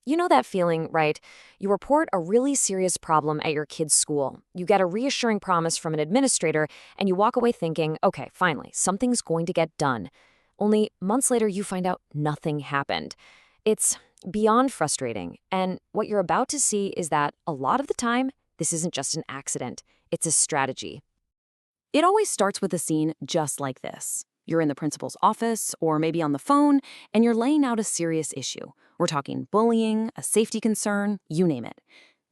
You know that feeling, right? You report a really serious problem at your kid's school. You get a reassuring promise from an administrator, and you walk away thinking, okay, finally, something's going to get done. Only months later, you find out nothing happened. It's beyond frustrating, and what you're about to see is that a lot of the time, this isn't just an accident, it's a strategy. It always starts with a scene just like this. You're in the principal's office or maybe on the phone, and you're laying out a serious issue. We're talking bullying, a safety concern, you name it.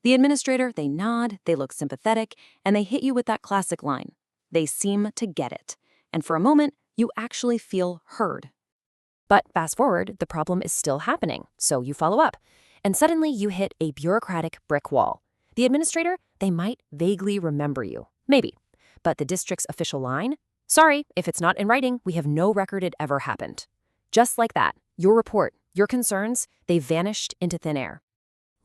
The administrator, they nod, they look sympathetic, and they hit you with that classic line. They seem to get it. And for a moment, you actually feel heard. But fast forward, the problem is still happening, so you follow up. And suddenly you hit a bureaucratic brick wall. The administrator, they might vaguely remember you. Maybe. But the district's official line? Sorry, if it's not in writing, we have no record it ever happened. Just like that, your report, your concerns, they vanished into thin air.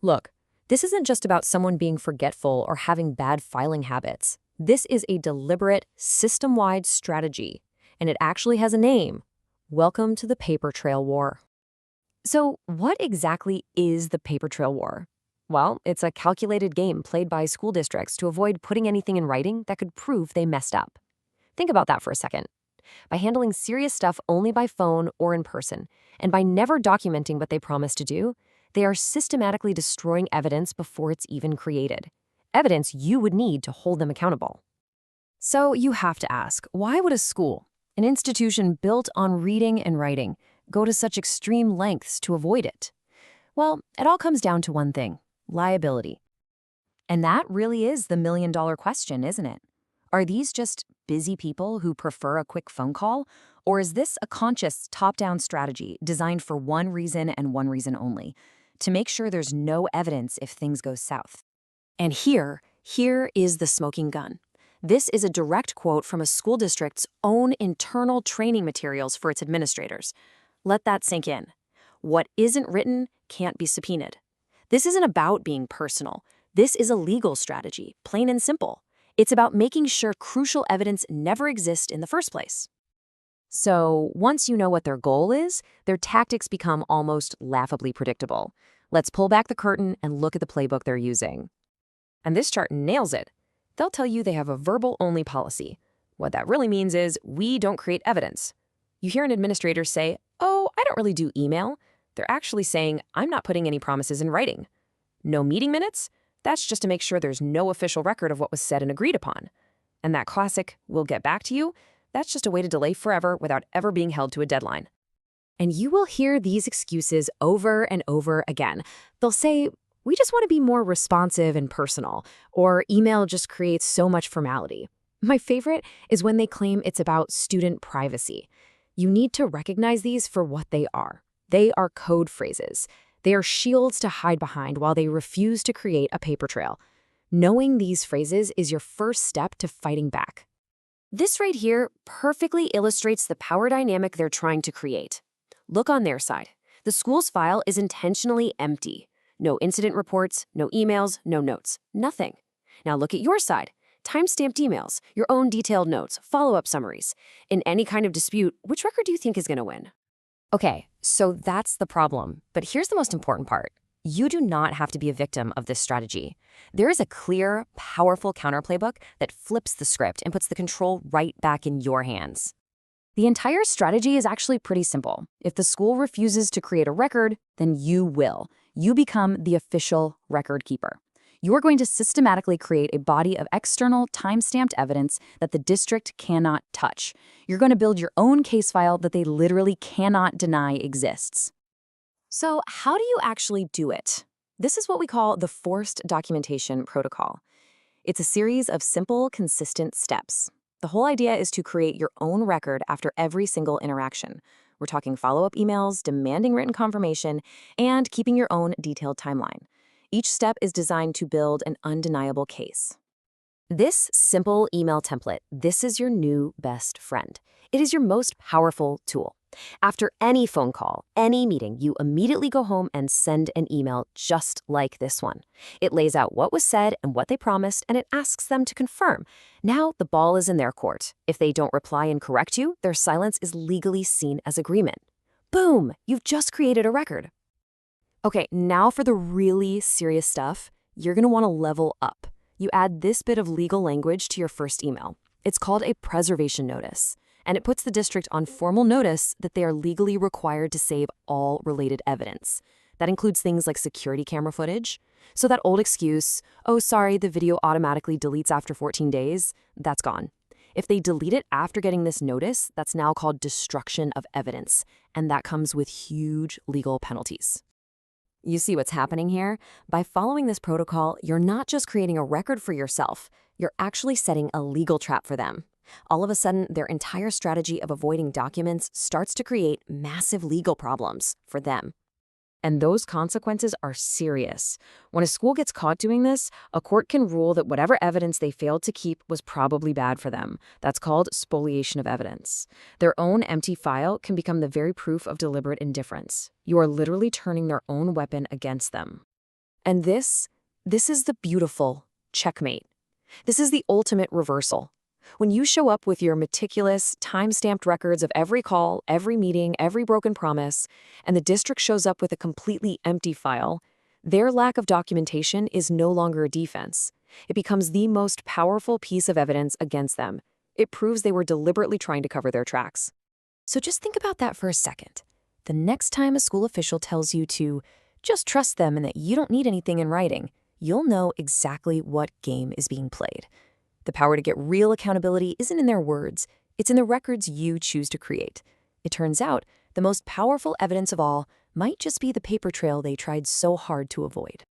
Look, this isn't just about someone being forgetful or having bad filing habits. This is a deliberate, system-wide strategy, and it actually has a name. Welcome to the paper trail war. So what exactly is the paper trail war? Well, it's a calculated game played by school districts to avoid putting anything in writing that could prove they messed up. Think about that for a second. By handling serious stuff only by phone or in person, and by never documenting what they promised to do, they are systematically destroying evidence before it's even created. Evidence you would need to hold them accountable. So you have to ask, why would a school, an institution built on reading and writing, go to such extreme lengths to avoid it? Well, it all comes down to one thing: liability. And that really is the million-dollar question, isn't it? Are these just busy people who prefer a quick phone call? Or is this a conscious top-down strategy designed for one reason and one reason only: to make sure there's no evidence if things go south? And here is the smoking gun. This is a direct quote from a school district's own internal training materials for its administrators. Let that sink in. What isn't written can't be subpoenaed. This isn't about being personal. This is a legal strategy, plain and simple. It's about making sure crucial evidence never exists in the first place. So once you know what their goal is, their tactics become almost laughably predictable. Let's pull back the curtain and look at the playbook they're using. And this chart nails it. They'll tell you they have a verbal-only policy. What that really means is, we don't create evidence. You hear an administrator say, oh, I don't really do email. They're actually saying, I'm not putting any promises in writing. No meeting minutes? That's just to make sure there's no official record of what was said and agreed upon. And that classic, we'll get back to you, that's just a way to delay forever without ever being held to a deadline. And you will hear these excuses over and over again. They'll say, we just want to be more responsive and personal, or email just creates so much formality. My favorite is when they claim it's about student privacy. You need to recognize these for what they are. They are code phrases. They are shields to hide behind while they refuse to create a paper trail. Knowing these phrases is your first step to fighting back. This right here perfectly illustrates the power dynamic they're trying to create. Look on their side. The school's file is intentionally empty. No incident reports, no emails, no notes, nothing. Now look at your side. Time-stamped emails, your own detailed notes, follow-up summaries. In any kind of dispute, which record do you think is going to win? Okay, so that's the problem. But here's the most important part. You do not have to be a victim of this strategy. There is a clear, powerful counter playbook that flips the script and puts the control right back in your hands. The entire strategy is actually pretty simple. If the school refuses to create a record, then you will. You become the official record keeper. You are going to systematically create a body of external, time-stamped evidence that the district cannot touch. You're going to build your own case file that they literally cannot deny exists. So how do you actually do it? This is what we call the forced documentation protocol. It's a series of simple, consistent steps. The whole idea is to create your own record after every single interaction. We're talking follow-up emails, demanding written confirmation, and keeping your own detailed timeline. Each step is designed to build an undeniable case. This simple email template, this is your new best friend. It is your most powerful tool. After any phone call, any meeting, you immediately go home and send an email just like this one. It lays out what was said and what they promised, and it asks them to confirm. Now the ball is in their court. If they don't reply and correct you, their silence is legally seen as agreement. Boom! You've just created a record. Okay, now for the really serious stuff, you're going to want to level up. You add this bit of legal language to your first email. It's called a preservation notice, and it puts the district on formal notice that they are legally required to save all related evidence. That includes things like security camera footage. So that old excuse, oh, sorry, the video automatically deletes after 14 days, that's gone. If they delete it after getting this notice, that's now called destruction of evidence, and that comes with huge legal penalties. You see what's happening here? By following this protocol, you're not just creating a record for yourself, you're actually setting a legal trap for them. All of a sudden, their entire strategy of avoiding documents starts to create massive legal problems for them. And those consequences are serious. When a school gets caught doing this, a court can rule that whatever evidence they failed to keep was probably bad for them. That's called spoliation of evidence. Their own empty file can become the very proof of deliberate indifference. You are literally turning their own weapon against them. And this is the beautiful checkmate. This is the ultimate reversal. When you show up with your meticulous, time-stamped records of every call, every meeting, every broken promise, and the district shows up with a completely empty file, their lack of documentation is no longer a defense. It becomes the most powerful piece of evidence against them. It proves they were deliberately trying to cover their tracks. So just think about that for a second. The next time a school official tells you to just trust them and that you don't need anything in writing, you'll know exactly what game is being played. The power to get real accountability isn't in their words, it's in the records you choose to create. It turns out, the most powerful evidence of all might just be the paper trail they tried so hard to avoid.